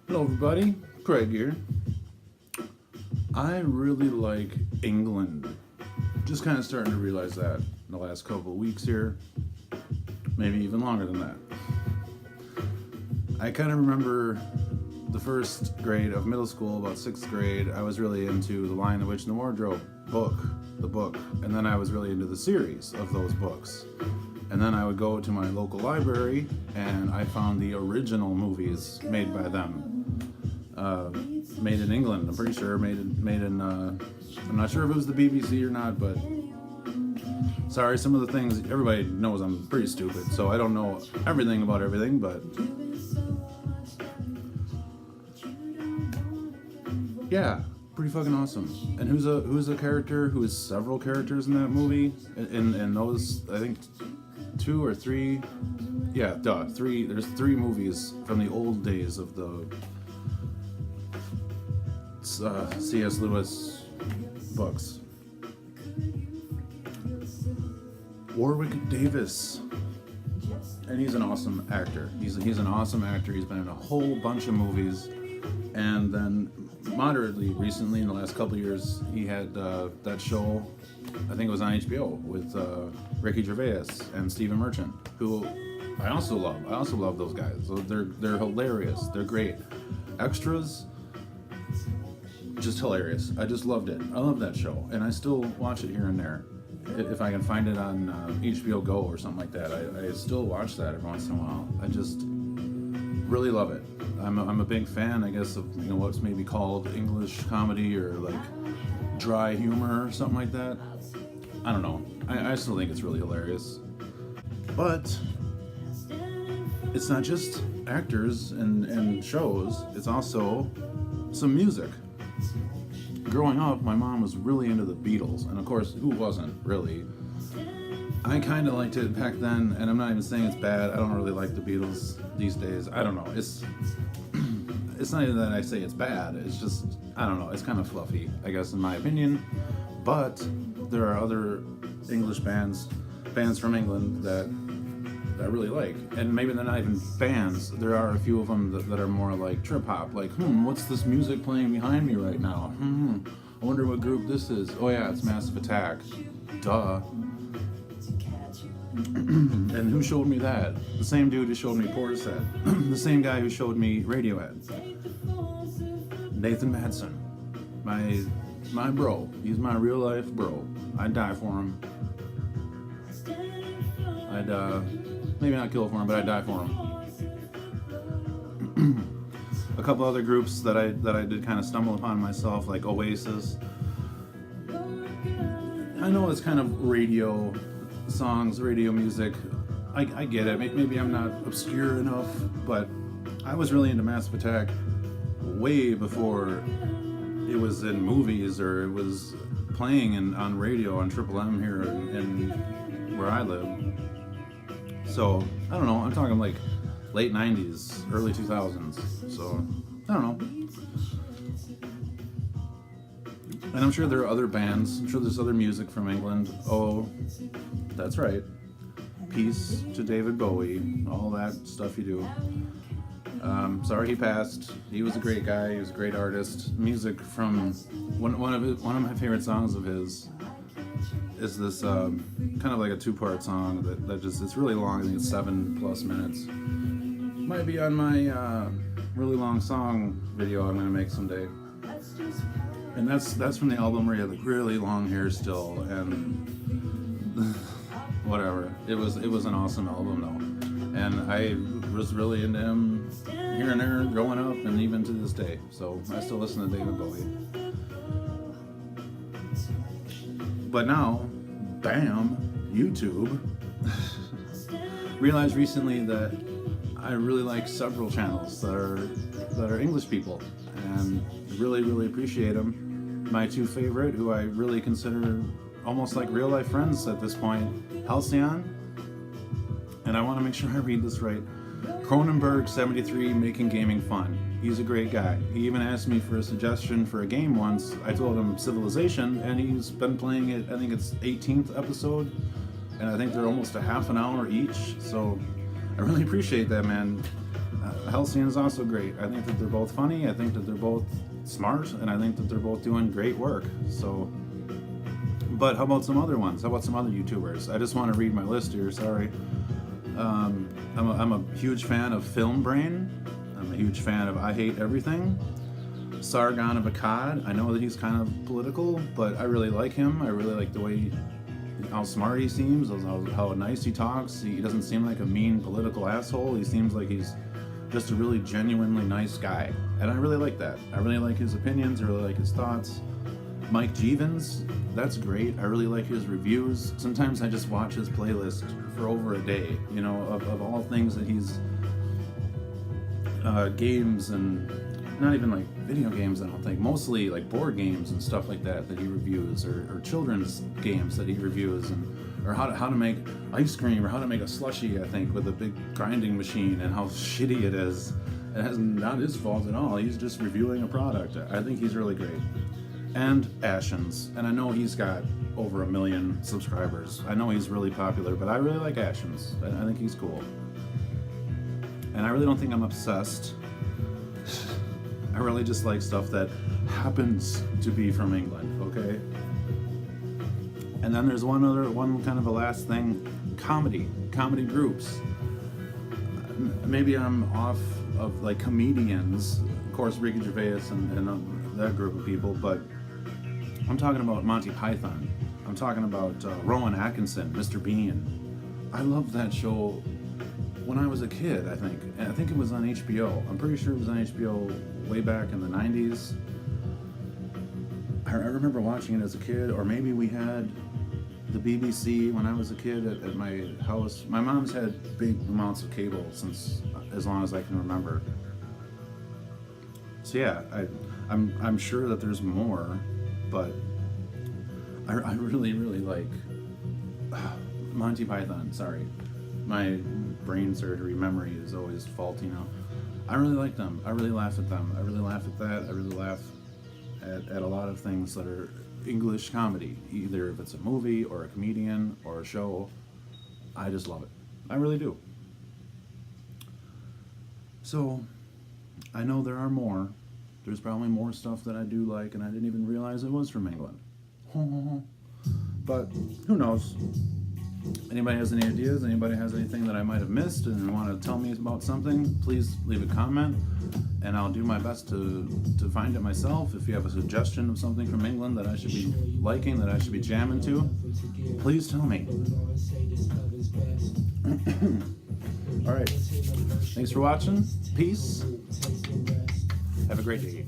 Hello, everybody. Craig here. I really like England. Just kind of starting to realize that in the last couple of weeks here. Maybe even longer than that. I kind of remember the first grade of middle school, about sixth grade, I was really into The Lion, the Witch, and the Wardrobe the book. And then I was really into the series of those books. And then I would go to my local library and I found the original movies made by them. Made in England, I'm pretty sure. Made in I'm not sure if it was the BBC or not, but sorry, some of the things, everybody knows I'm pretty stupid, so I don't know everything about everything, but yeah, pretty fucking awesome. And who's a character who is several characters in that movie? In those, I think, two or three. Yeah, three. There's three movies from the old days of the C.S. Lewis books. Warwick Davis, and he's an awesome actor. He's an awesome actor. He's been in a whole bunch of movies, and then moderately recently, in the last couple of years, he had that show. I think it was on HBO with Ricky Gervais and Stephen Merchant, who I also love. I also love those guys. So they're hilarious. They're great. Extras, just hilarious. I just loved it. I love that show, and I still watch it here and there. If I can find it on HBO Go or something like that, I still watch that every once in a while. I just really love it. I'm a big fan, I guess, of what's maybe called English comedy or like dry humor or something like that. I don't know. I still think it's really hilarious. But it's not just actors and shows. It's also some music. Growing up, my mom was really into the Beatles, and of course, who wasn't, really? I kind of liked it back then, and I'm not even saying it's bad. I don't really like the Beatles these days. I don't know. It's not even that I say it's bad. It's just, I don't know. It's kind of fluffy, I guess, in my opinion. But there are other English bands from England that I really like, and maybe they're not even bands. There are a few of them that are more like trip hop, like what's this music playing behind me right now? I wonder what group this is. Oh yeah, it's Massive Attack. Duh. And who showed me that? The same dude who showed me Portishead. The same guy who showed me Radiohead. Nathan Madsen. My bro. He's my real life bro. I'd die for him. I'd maybe not kill for him, but I'd die for him. A couple other groups that I did kind of stumble upon myself, like Oasis. I know it's kind of radio songs, radio music. I get it. Maybe I'm not obscure enough, but I was really into Massive Attack way before it was in movies or it was playing on radio on Triple M here in where I live. So, I don't know, I'm talking like late 90s, early 2000s, so, I don't know. And I'm sure there are other bands, I'm sure there's other music from England. Oh, that's right. Peace to David Bowie, all that stuff you do. Sorry he passed. He was a great guy, he was a great artist. Music from, one of my favorite songs of his is this kind of like a two-part song that just, it's really long. I think it's 7+ minutes. Might be on my really long song video I'm gonna make someday. And that's from the album where he had like really long hair still, and whatever. It was an awesome album though, and I was really into him here and there growing up, and even to this day. So I still listen to David Bowie. But now, bam, YouTube. Realized recently that I really like several channels that are English people, and really, really appreciate them. My two favorite, who I really consider almost like real life friends at this point, Halcyon, and I want to make sure I read this right, Cronenberg73 Making Gaming Fun. He's a great guy. He even asked me for a suggestion for a game once. I told him Civilization, and he's been playing it, I think it's 18th episode, and I think they're almost a half an hour each, so I really appreciate that, man. Halcyon is also great. I think that they're both funny. I think that they're both smart, and I think that they're both doing great work. So, but how about some other ones? How about some other YouTubers? I just want to read my list here. Sorry. I'm a huge fan of Film Brain. I'm a huge fan of I Hate Everything. Sargon of Akkad. I know that he's kind of political, but I really like him. I really like the way, how smart he seems, how nice he talks. He doesn't seem like a mean political asshole. He seems like he's just a really genuinely nice guy. And I really like that. I really like his opinions. I really like his thoughts. Mike Jevons, that's great. I really like his reviews. Sometimes I just watch his playlist for over a day, you know, of all things that he's games, and not even like video games, I don't think, mostly like board games and stuff like that he reviews, or children's games that he reviews, and or how to make ice cream, or how to make a slushie, I think, with a big grinding machine, and how shitty it is. It has not his fault at all. He's just reviewing a product. I think he's really great. And Ashens, and I know he's got over 1 million subscribers. I know he's really popular, but I really like Ashens. I think he's cool. And I really don't think I'm obsessed. I really just like stuff that happens to be from England, okay? And then there's one kind of a last thing, comedy groups. Maybe I'm off of like comedians, of course Ricky Gervais and that group of people, but I'm talking about Monty Python. I'm talking about Rowan Atkinson, Mr. Bean. I loved that show when I was a kid, I think. And I think it was on HBO. I'm pretty sure it was on HBO way back in the 90s. I remember watching it as a kid, or maybe we had the BBC when I was a kid at my house. My mom's had big amounts of cable since as long as I can remember. So yeah, I'm sure that there's more, but I really like Monty Python. Sorry, my brain surgery memory is always faulty now. I really like them. I really laugh at them. I really laugh at that. I really laugh at a lot of things that are English comedy, either if it's a movie or a comedian or a show. I just love it. I really do. So I know there are more. There's probably more stuff that I do like and I didn't even realize it was from England. But who knows? Anybody has any ideas? Anybody has anything that I might have missed and want to tell me about something? Please leave a comment, and I'll do my best to find it myself. If you have a suggestion of something from England that I should be liking, that I should be jamming to, please tell me. All right. Thanks for watching. Peace. Have a great day.